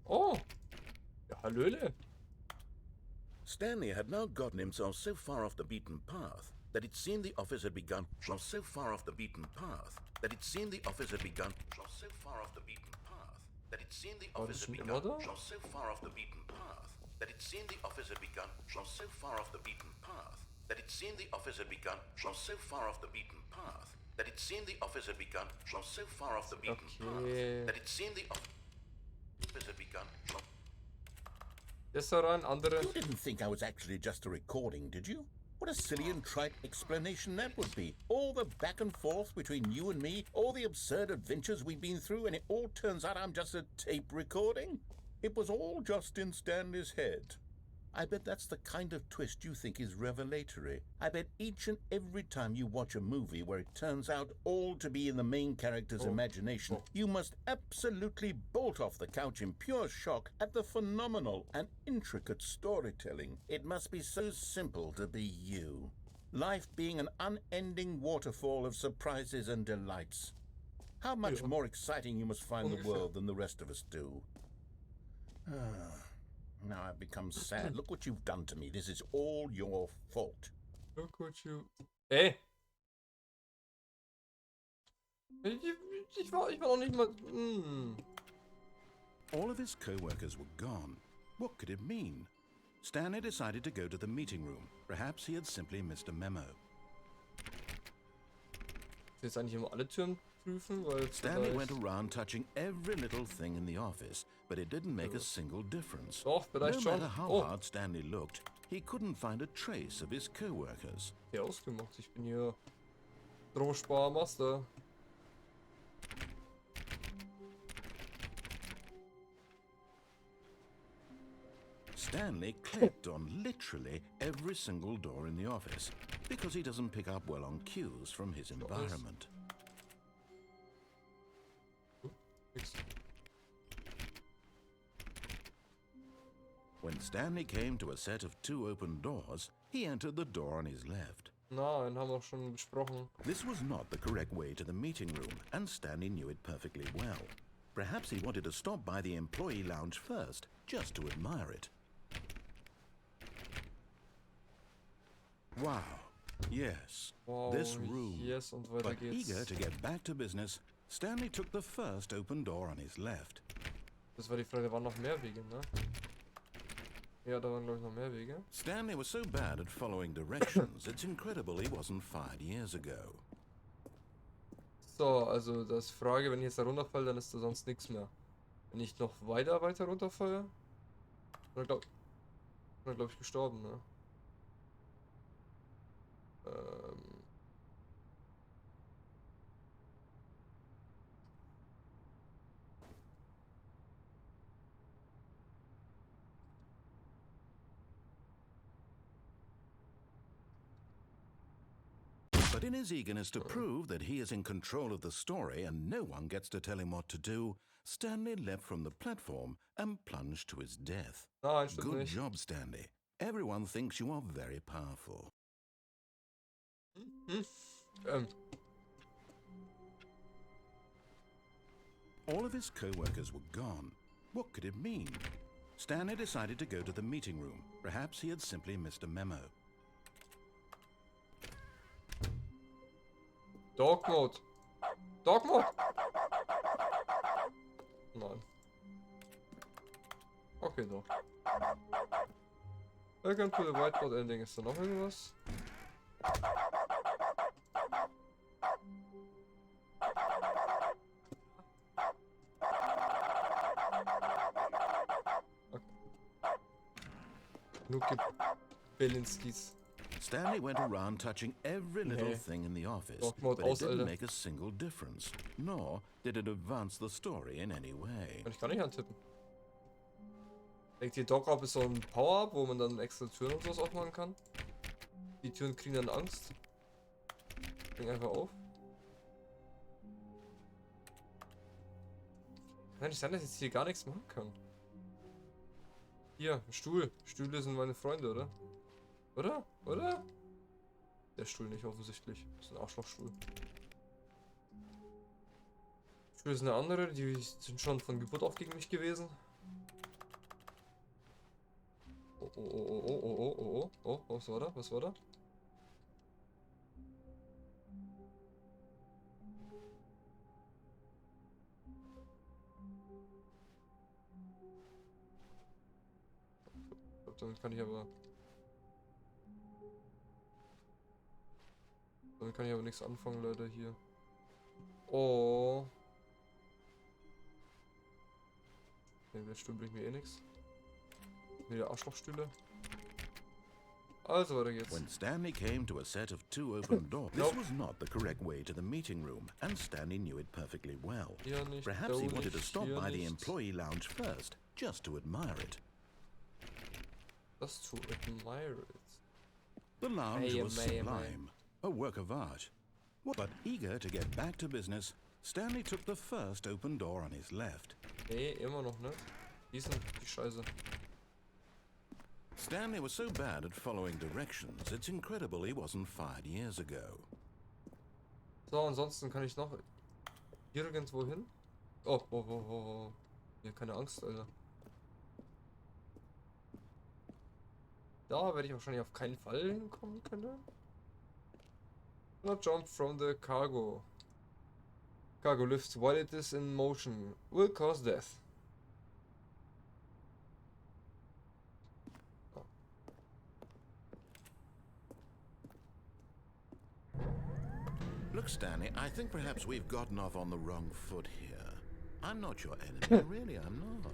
Oh. Ja, hallöle. Stanley had now gotten himself so far off the beaten path that it seemed the office had begun. So far off the beaten path that it seemed the office had begun. So far off the beaten path that it seemed the office had begun. So far off the beaten path that it seemed the office had begun. So far off the beaten path that it seemed the office had begun. So far off the beaten path that it seemed the office had begun. So far off the beaten path that it seemed the office had begun. Jetzt daran, andere. You didn't think I was actually just a recording, did you? What a silly and trite explanation that would be. All the back and forth between you and me, all the absurd adventures we've been through, and it all turns out I'm just a tape recording? It was all just in Stanley's head. I bet that's the kind of twist you think is revelatory. I bet each and every time you watch a movie where it turns out all to be in the main character's imagination, you must absolutely bolt off the couch in pure shock at the phenomenal and intricate storytelling. It must be so simple to be you. Life being an unending waterfall of surprises and delights. How much more exciting you must find the world than the rest of us do. Now I've become sad. Look what you've done to me. This is all your fault. Look what you... Ey! Ich war noch nicht mal... All of his co-workers were gone. What could it mean? Stanley decided to go to the meeting room. Perhaps he had simply missed a memo. Jetzt eigentlich immer alle Türen prüfen, weil... Stanley went around touching every little thing in the office, but it didn't make a single difference. Doch, vielleicht no schon. matter how hard Stanley looked, he couldn't find a trace of his co-workers. Ja, ausgemacht. Ich bin hier Drohsparmaster. Stanley clicked on literally every single door in the office because he doesn't pick up well on cues from his environment. When Stanley came to a set of 2 open doors, he entered the door on his left. Nein, haben wir schon besprochen. This was not the correct way to the meeting room, and Stanley knew it perfectly well. Perhaps he wanted to stop by the employee lounge first, just to admire it. Wow. Yes. Wow, this room. Yes, und weiter But geht's. eager to get back to business, Stanley took the first open door on his left. Das war die Frage, da waren noch mehr Wege, ne? Ja, da waren glaube ich noch mehr Wege. Stanley was so bad at following directions, it's incredible he wasn't fired years ago. So, also das ist Frage, wenn ich jetzt da runterfalle, dann ist da sonst nichts mehr. Wenn ich noch weiter runterfalle, dann glaube ich gestorben, ne? But in his eagerness to prove that he is in control of the story and no one gets to tell him what to do, Stanley leapt from the platform and plunged to his death. Nein, stimmt Good nicht. job, Stanley. Everyone thinks you are very powerful. All of his co-workers were gone. What could it mean? Stanley decided to go to the meeting room. Perhaps he had simply missed a memo. Dog Mode. Dog Mode. Nein. Okay, doch. Welcome to the Whiteboard Ending. Ist da noch irgendwas? Okay. Nur Belinskis. Stanley went around touching every little thing in the office, Dog Mode but it aus, didn't Alter. make a single difference, nor did it advance the story in any way. Ich kann nicht antippen. Denkt ihr, Dog Up ist so ein Power-Up, wo man dann extra Türen und sowas aufmachen kann? Die Türen kriegen dann Angst. Spring einfach auf. Kann nicht sein, dass ich jetzt hier gar nichts machen kann. Hier, ein Stuhl. Stühle sind meine Freunde, oder? Oder? Oder? Der Stuhl nicht offensichtlich. Das ist ein Arschlochstuhl. Stühle sind eine andere, die sind schon von Geburt auf gegen mich gewesen. oh, was war da? Was war da? Ich glaub, damit kann ich aber... Damit kann ich aber nichts anfangen, leider hier. Oh. Ne, der Stuhl bringt mir eh nichts. Wieder Arschlochstühle. Also, weiter geht's. When Stanley came to a set of 2 open doors, this was not the correct way to the meeting room, and Stanley knew it perfectly well. Hier nicht, Perhaps he da wanted to nicht, stop hier by the nicht. employee lounge first, just to admire it. Das to admire it. The lounge was May. sublime, a work of art. But eager to get back to business, Stanley took the first open door on his left. Nee, immer noch nicht. Die sind die Scheiße. Stanley was so bad at following directions, it's incredible he wasn't fired years ago. So, ansonsten kann ich noch irgendwo hin. Oh. Hier, keine Angst, Alter. Da werde ich wahrscheinlich auf keinen Fall hinkommen können. Not jump from the cargo. Cargo lift while it is in motion will cause death. Oh. Look, Stanley, I think perhaps we've gotten off on the wrong foot here. I'm not your enemy, really, I'm not.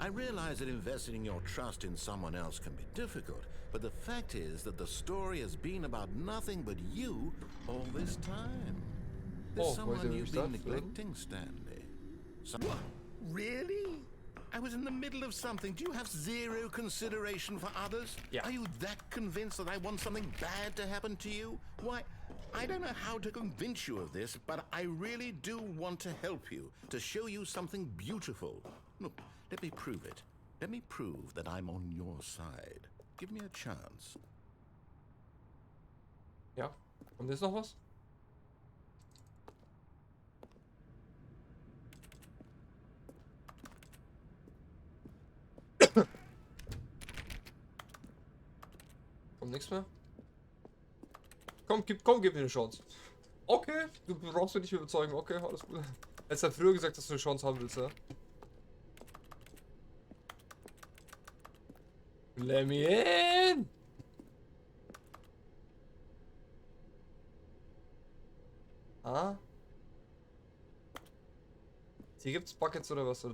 I realize that investing your trust in someone else can be difficult, but the fact is that the story has been about nothing but you all this time. There's someone you've been neglecting, Stanley. What? Really? I was in the middle of something. Do you have zero consideration for others? Yeah. Are you that convinced that I want something bad to happen to you? Why, I don't know how to convince you of this, but I really do want to help you, to show you something beautiful. Look, let me prove it. Let me prove that I'm on your side. Give me a chance. Ja. Und ist noch was? Kommt nichts mehr? Komm, gib mir eine Chance. Okay, du brauchst mich nicht überzeugen. Okay, alles gut. Hättest ja früher gesagt, dass du eine Chance haben willst, ja? Let me in! Ah? Hier gibt's Buckets oder was?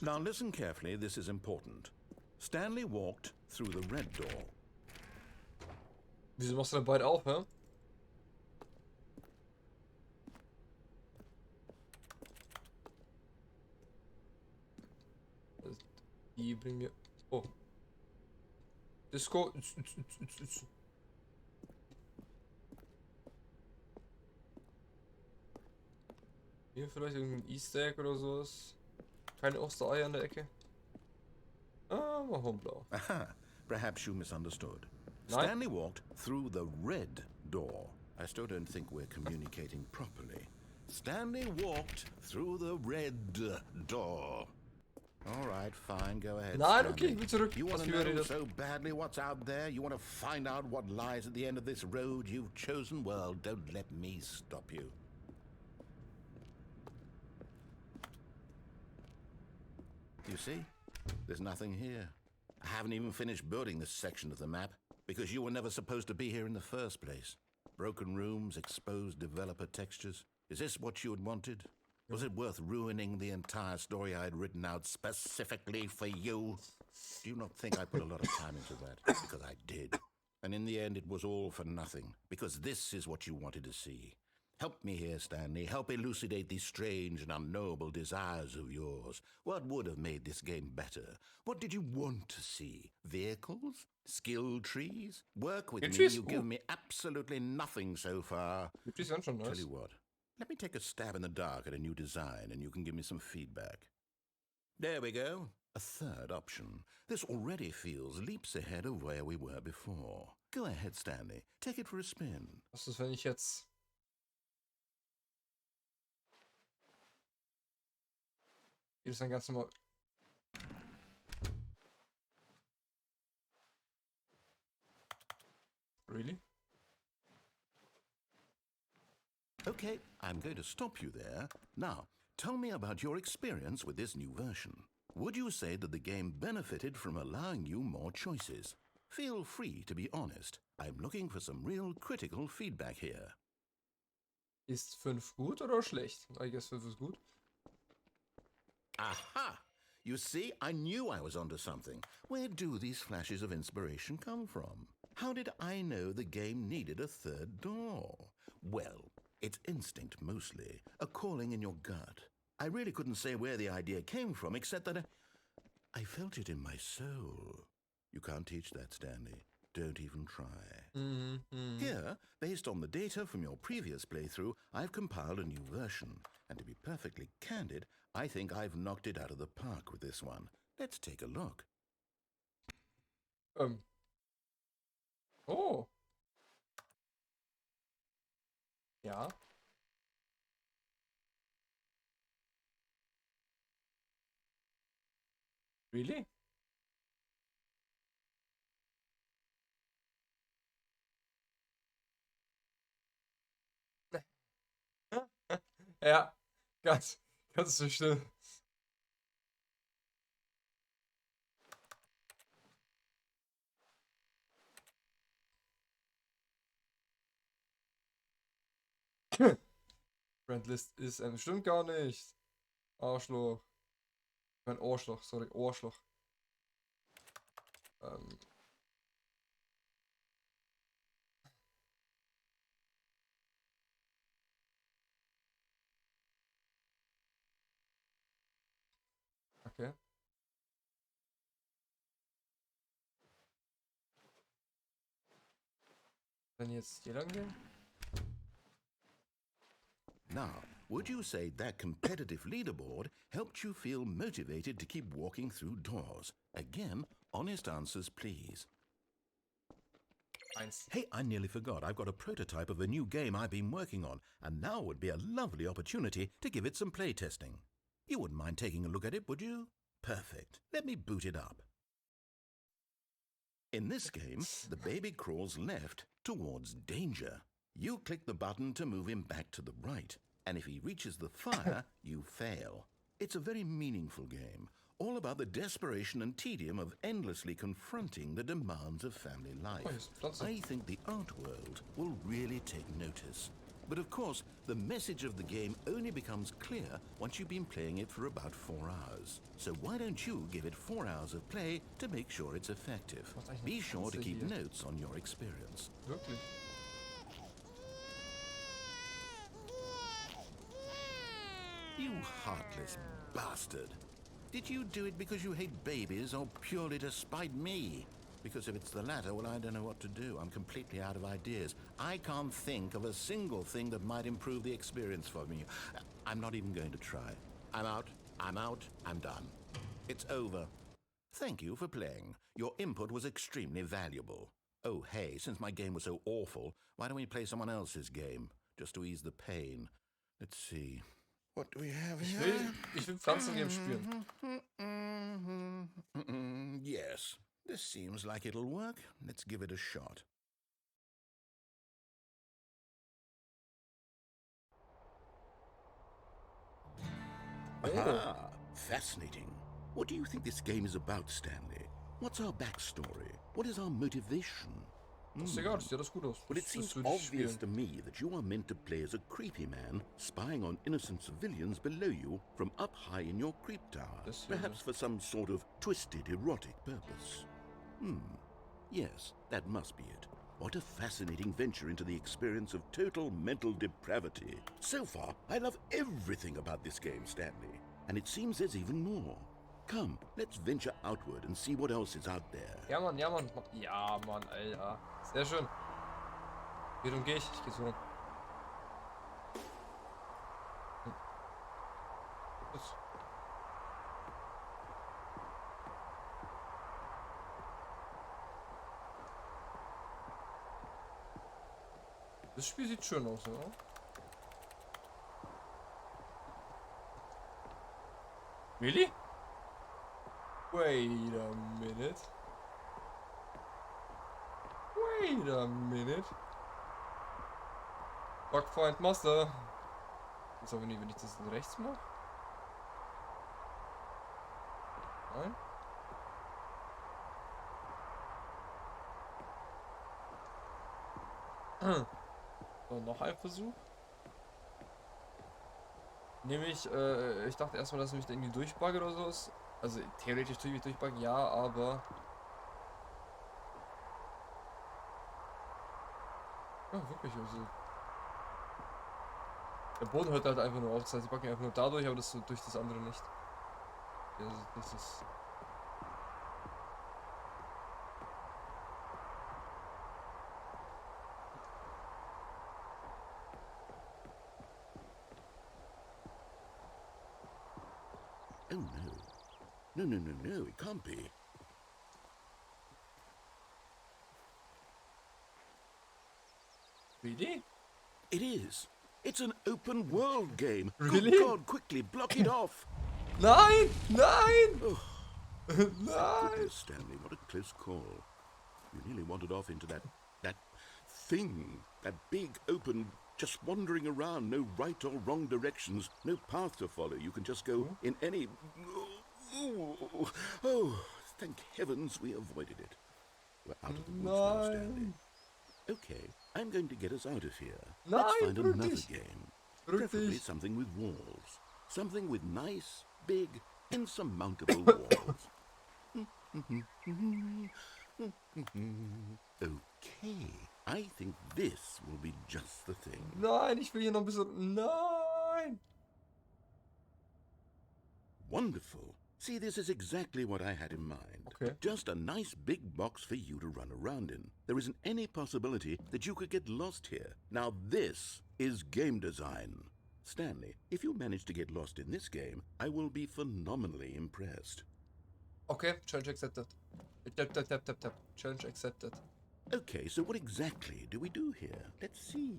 Now listen carefully, this is important. Stanley walked through the red door. Wieso machst du denn beide auf, hä? Die bringen mir... Oh. Disco. Hier vielleicht irgendein Easter Egg oder sowas. Keine Ostereier an der Ecke. Ah, warum blau? Aha, perhaps you misunderstood. Nein. Stanley walked through the red door. I still don't think we're communicating properly. Stanley walked through the red door. All right, fine, go ahead. Nein, Stanley. okay, ich will zurück. You want Was to wir know redet. so badly what's out there? You want to find out what lies at the end of this road you've chosen? Well, don't let me stop you. You see? There's nothing here. I haven't even finished building this section of the map, because you were never supposed to be here in the first place. Broken rooms, exposed developer textures. Is this what you had wanted? Was it worth ruining the entire story I had written out specifically for you? Do you not think I put a lot of time into that? Because I did. And in the end, it was all for nothing, because this is what you wanted to see. Help me here, Stanley. Help elucidate these strange and unknowable desires of yours. What would have made this game better? What did you want to see? Vehicles? Skill trees? Work with me. You've given me absolutely nothing so far. Die sind schon Tell nice. you what. Let me take a stab in the dark at a new design, and you can give me some feedback. There we go. A third option. This already feels leaps ahead of where we were before. Go ahead, Stanley. Take it for a spin. Was ist, wenn ich jetzt... Hier ist ein ganz normal... Really? Okay, I'm going to stop you there. Now, tell me about your experience with this new version. Would you say that the game benefited from allowing you more choices? Feel free to be honest. I'm looking for some real critical feedback here. Ist 5 gut oder schlecht? I guess 5 ist gut. Aha! You see, I knew I was onto something. Where do these flashes of inspiration come from? How did I know the game needed a third door? Well, it's instinct mostly, a calling in your gut. I really couldn't say where the idea came from, except that I felt it in my soul. You can't teach that, Stanley. Don't even try. Here, based on the data from your previous playthrough, I've compiled a new version. And to be perfectly candid, I think I've knocked it out of the park with this one. Let's take a look. Oh. Ja. Really? Ja, ganz so schlimm. Friendlist ist stimmt gar nicht. Arschloch. Mein Ohrschloch, sorry, Ohrschloch. Okay. Wenn jetzt hier lang gehen? Now, would you say that competitive leaderboard helped you feel motivated to keep walking through doors? Again, honest answers, please. 1. Hey, I nearly forgot. I've got a prototype of a new game I've been working on, and now would be a lovely opportunity to give it some playtesting. You wouldn't mind taking a look at it, would you? Perfect. Let me boot it up. In this game, the baby crawls left towards danger. You click the button to move him back to the right, and if he reaches the fire, you fail. It's a very meaningful game, all about the desperation and tedium of endlessly confronting the demands of family life. I think the art world will really take notice. But of course, the message of the game only becomes clear once you've been playing it for about 4 hours. So why don't you give it 4 hours of play to make sure it's effective? Be sure to keep notes on your experience. Wirklich? You heartless bastard. Did you do it because you hate babies or purely to spite me? Because if it's the latter, well, I don't know what to do. I'm completely out of ideas. I can't think of a single thing that might improve the experience for me. I'm not even going to try. I'm out, I'm done. It's over. Thank you for playing. Your input was extremely valuable. Oh, hey, since my game was so awful, why don't we play someone else's game? Just to ease the pain. Let's see. What do we have here? Ich will Pflanzengame spielen. Yes, this seems like it'll work. Let's give it a shot. Ah, fascinating. What do you think this game is about, Stanley? What's our backstory? What is our motivation? Ist egal, sieht das gut aus. Well, it seems obvious to me that you are meant to play as a creepy man spying on innocent civilians below you from up high in your creep tower, perhaps for some sort of twisted erotic purpose. Yes, that must be it. What a fascinating venture into the experience of total mental depravity. So far, I love everything about this game, Stanley. And it seems there's even more. Come, let's venture outward and see what else is out there. Ja, Mann, ja, Mann. Ja, Mann, Alter. Sehr schön. Wie rum gehe ich? Ich gehe so rum. Das Spiel sieht schön aus, oder? Really? Wait a minute. Wait a minute. Bugfind Master. Jetzt aber nicht, wenn ich das rechts mache. Nein. So, noch ein Versuch. Nämlich, ich dachte erstmal, dass ich mich da irgendwie durchbugge oder so. Also theoretisch tue ich mich durchbuggen, ja, aber... Ja, wirklich, also... Der Boden hört halt einfach nur auf, das heißt, ich bugge einfach nur dadurch, aber das so durch das andere nicht. Also, das ist... Oh no. No, no, no, no, it can't be. Really? It is. It's an open world game. Really? Good God, quickly block it off. Nein! Nein! Oh, Nein! goodness, Stanley, what a close call. You nearly wandered off into that thing, that big open, just wandering around, no right or wrong directions, no path to follow. You can just go in any... Oh, thank heavens we avoided it. We're out of the woods now, Stanley. Okay, I'm going to get us out of here. Let's find another game. Preferably something with walls. Something with nice, big, insurmountable walls. Okay, I think this will be just the thing. Nein, ich will hier noch ein bisschen... Nein! Wonderful. See, this is exactly what I had in mind. Okay. Just a nice big box for you to run around in. There isn't any possibility that you could get lost here. Now this is game design. Stanley, if you manage to get lost in this game, I will be phenomenally impressed. Okay, challenge accepted. Tap. Challenge accepted. Okay, so what exactly do we do here? Let's see.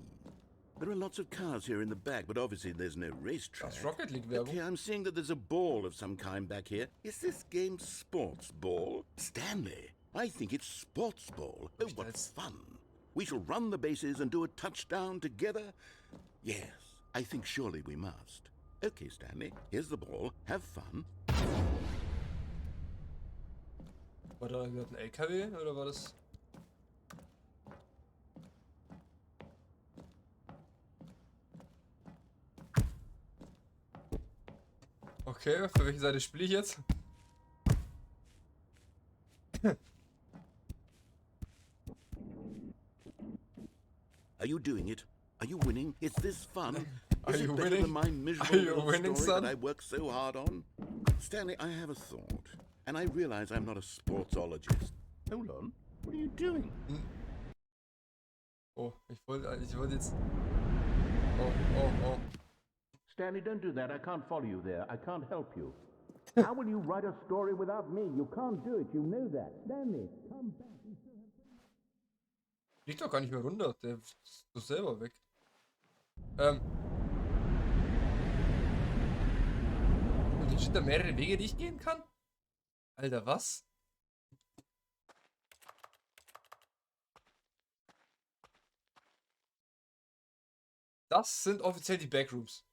There are lots of cars here in the back, but obviously there's no racetrack. That's Rocket League Werbung. Okay, I'm seeing that there's a ball of some kind back here. Is this game sports ball? Stanley, I think it's sports ball. Oh, what fun. We shall run the bases and do a touchdown together? Yes, I think surely we must. Okay, Stanley, here's the ball. Have fun. War da gerade ein LKW oder war das... Okay, für welche Seite spiele ich jetzt? Are you doing it? Are you winning? Is this fun? Are Is you it better winning? than my Are miserable you little winning, story son? that I worked so hard on? Stanley, I have a thought, and I realize I'm not a sportsologist. Hold on. What are you doing? Oh, ich wollte jetzt... Oh. Stanley, don't do that. I can't follow you there. I can't help you. How will you write a story without me? You can't do it. You know that. Stanley, come back. Fliegt doch gar nicht mehr runter. Der ist doch selber weg. Und jetzt sind da mehrere Wege, die ich gehen kann? Alter, was? Das sind offiziell die Backrooms.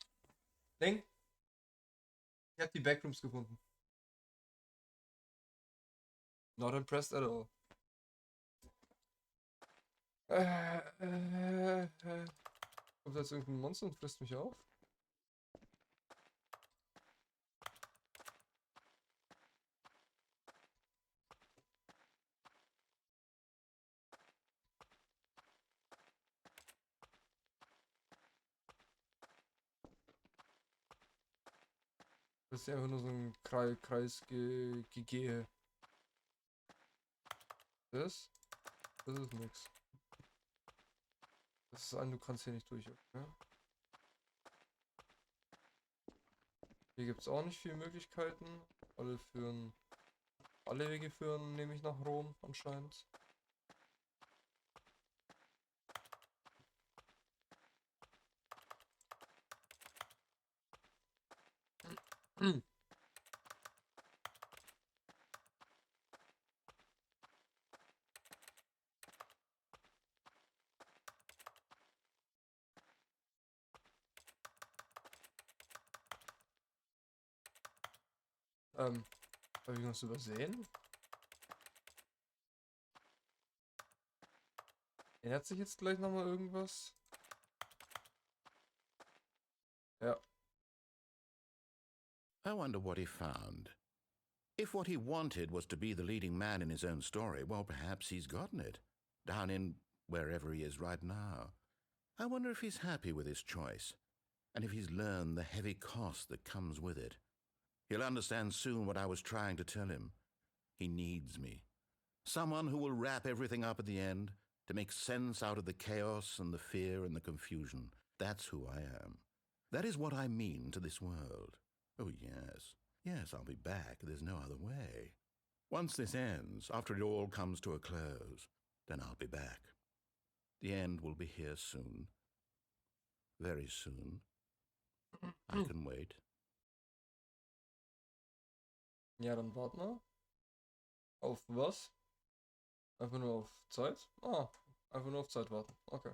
Ding. Ich habe die Backrooms gefunden. Not impressed at all. Kommt jetzt irgendein Monster und frisst mich auf? Das ist ja einfach nur so ein Kreisgegehe. Das ist nix. Das ist ein, du kannst hier nicht durch. Okay? Hier gibt es auch nicht viele Möglichkeiten. Alle Wege führen nämlich nach Rom anscheinend. Hm. Habe ich was übersehen? Ändert sich jetzt gleich nochmal irgendwas? Ja. I wonder what he found. If what he wanted was to be the leading man in his own story, well, perhaps he's gotten it. Down in wherever he is right now. I wonder if he's happy with his choice, and if he's learned the heavy cost that comes with it. He'll understand soon what I was trying to tell him. He needs me. Someone who will wrap everything up at the end, to make sense out of the chaos and the fear and the confusion. That's who I am. That is what I mean to this world. Oh, yes. Yes, I'll be back. There's no other way. Once this ends, after it all comes to a close, then I'll be back. The end will be here soon. Very soon. I can wait. Ja, dann warten wir. Auf was? Einfach nur auf Zeit? Ah, einfach nur auf Zeit warten. Okay.